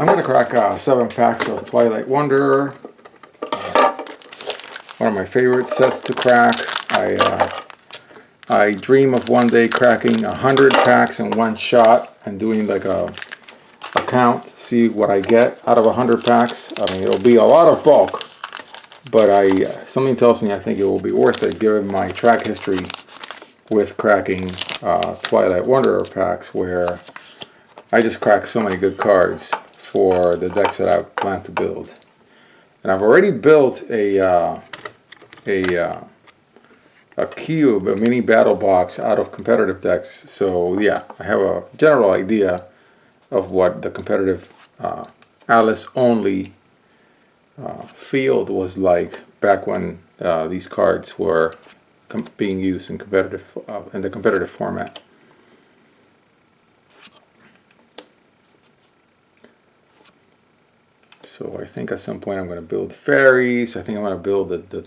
I'm going to crack 7 packs of Twilight Wonder. One of my favorite sets to crack. I dream of one day cracking 100 packs in one shot and doing like a count to see what I get out of 100 packs. I mean, it'll be a lot of bulk, but something tells me I think it will be worth it given my track history with cracking Twilight Wanderer packs, where I just crack so many good cards for the decks that I plan to build. And I've already built a cube, a mini battle box out of competitive decks. So yeah, I have a general idea of what the competitive Alice only field was like back when these cards were being used in the competitive format. So I think at some point I'm going to build fairies. I think I'm going to build the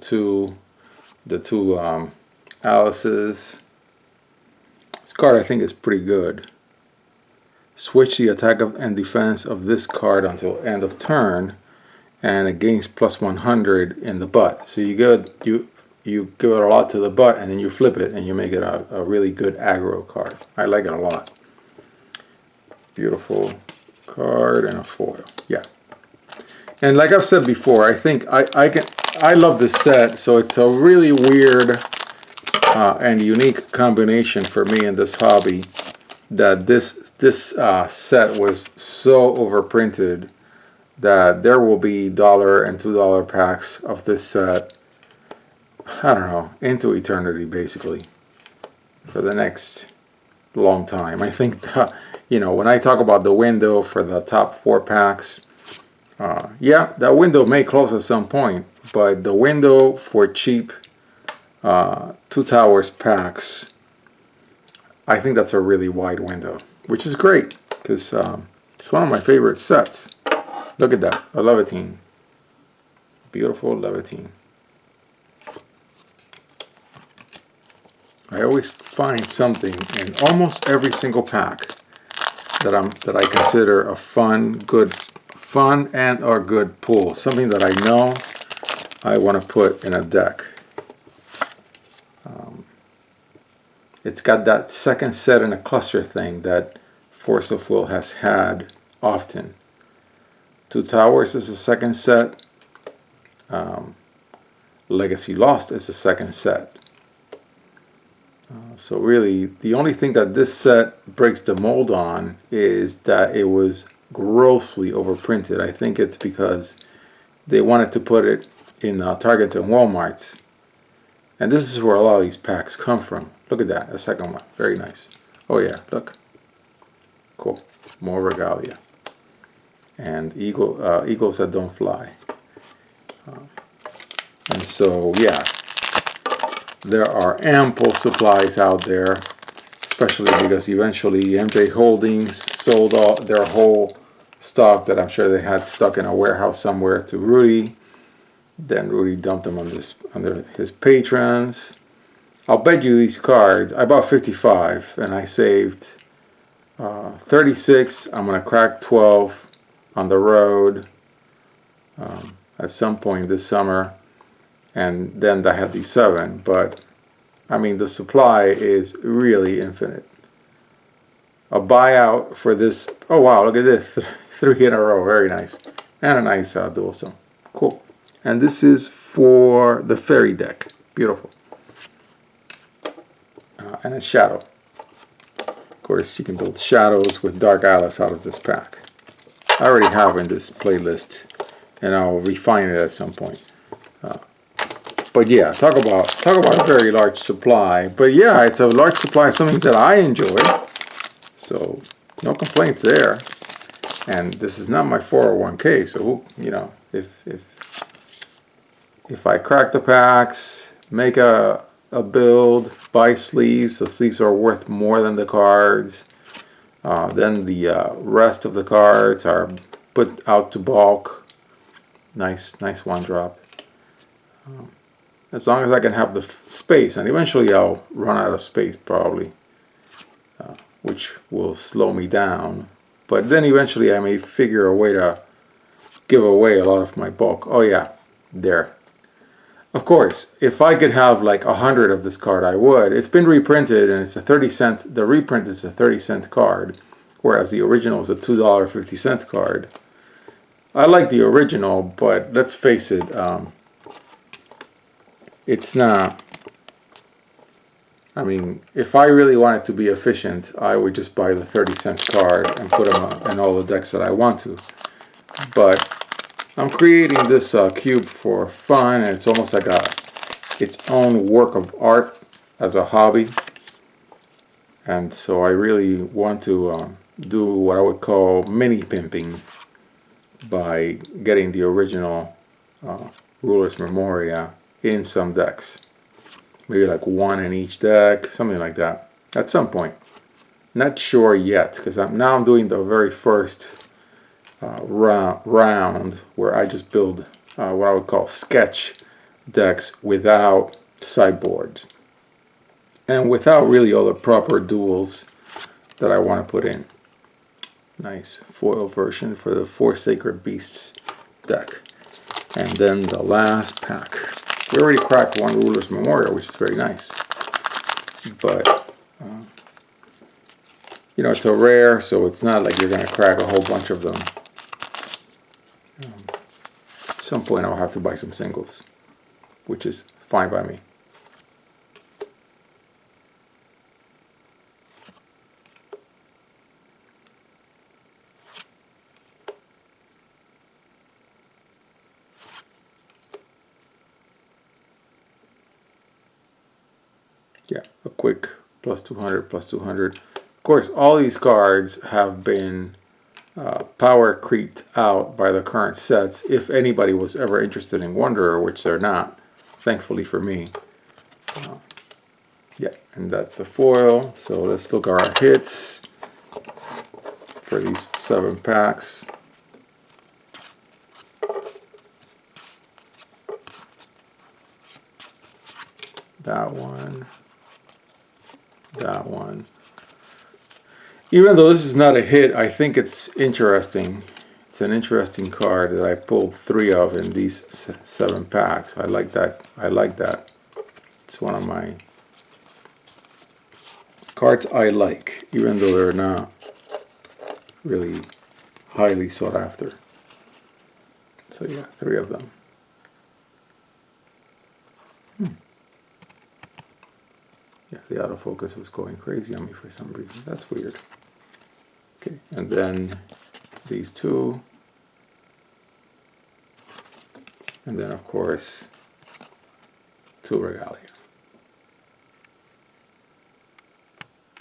two Alice's. This card I think is pretty good. Switch the attack and defense of this card until end of turn, and it gains plus 100 in the butt. So you give it a lot to the butt, and then you flip it and you make it a really good aggro card. I like it a lot. Beautiful card and a foil. Yeah. And like I've said before, I think I love this set, so it's a really weird and unique combination for me in this hobby, that this set was so overprinted that there will be $1 and $2 packs of this set, I don't know, into eternity basically, for the next long time. I think that, you know, when I talk about the window for the top 4 packs, yeah, that window may close at some point, but the window for cheap 2 Towers packs, I think that's a really wide window, which is great because it's one of my favorite sets. Look at that, a Levitine, beautiful Levitine. I always find something in almost every single pack that I consider a fun and or good pull, something that I know I want to put in a deck. It's got that second set in a cluster thing that Force of Will has had often. 2 Towers is the second set. Legacy Lost is the second set. So really, the only thing that this set breaks the mold on is that it was grossly overprinted. I think it's because they wanted to put it in Target and Walmarts. And this is where a lot of these packs come from. Look at that, a second one. Very nice. Oh yeah, look. Cool. More regalia. And eagles that don't fly. And so, yeah. There are ample supplies out there, especially because eventually MJ Holdings sold all their whole stock that I'm sure they had stuck in a warehouse somewhere to Rudy. Then Rudy dumped them under his patrons. I'll bet you these cards, I bought 55 and I saved 36. I'm going to crack 12 on the road at some point this summer. And then I had these 7. But, I mean, the supply is really infinite. A buyout for this. Oh, wow, look at this. 3 in a row. Very nice. And a nice dual stone. Cool. And this is for the fairy deck. Beautiful. And a shadow. Of course, you can build shadows with Dark Alice out of this pack. I already have in this playlist, and I'll refine it at some point. But yeah, talk about a very large supply. But yeah, it's a large supply of something that I enjoy. So no complaints there. And this is not my 401k. So you know, if I crack the packs, make a build, buy sleeves, the sleeves are worth more than the cards. Then the rest of the cards are put out to bulk. Nice one drop. As long as I can have the space, and eventually I'll run out of space probably, which will slow me down. but then eventually I may figure a way to give away a lot of my bulk. Oh yeah, there. Of course, if I could have like 100 of this card, I would. It's been reprinted and it's a 30-cent, the reprint is a 30-cent card, whereas the original is a $2.50 card. I like the original, but let's face it, it's not. I mean, if I really wanted to be efficient, I would just buy the 30-cent card and put them in all the decks that I want to. But I'm creating this cube for fun, and it's almost like its own work of art as a hobby. And so I really want to do what I would call mini pimping by getting the original Ruler's Memoria in some decks. Maybe like one in each deck, something like that, at some point. Not sure yet, because I'm doing the very first round where I just build what I would call sketch decks without sideboards and without really all the proper duels that I want to put in. Nice foil version for the Four Sacred Beasts deck. And then the last pack. We already cracked one Ruler's Memoria, which is very nice. But you know, it's a rare, so it's not like you're going to crack a whole bunch of them. At some point I'll have to buy some singles, which is fine by me. Yeah, a quick plus 200, plus 200. Of course, all these cards have been power creeped out by the current sets, if anybody was ever interested in Wanderer, which they're not, thankfully for me. Yeah, and that's the foil. So let's look at our hits for these 7 packs. That one. That one. Even though this is not a hit, I think it's interesting. It's an interesting card that I pulled 3 of in these 7 packs. I like that. I like that. It's one of my cards I like, even though they're not really highly sought after. So yeah, 3 of them. Yeah, the autofocus was going crazy on me for some reason. That's weird. Okay, and then these 2. And then, of course, 2 Regalia.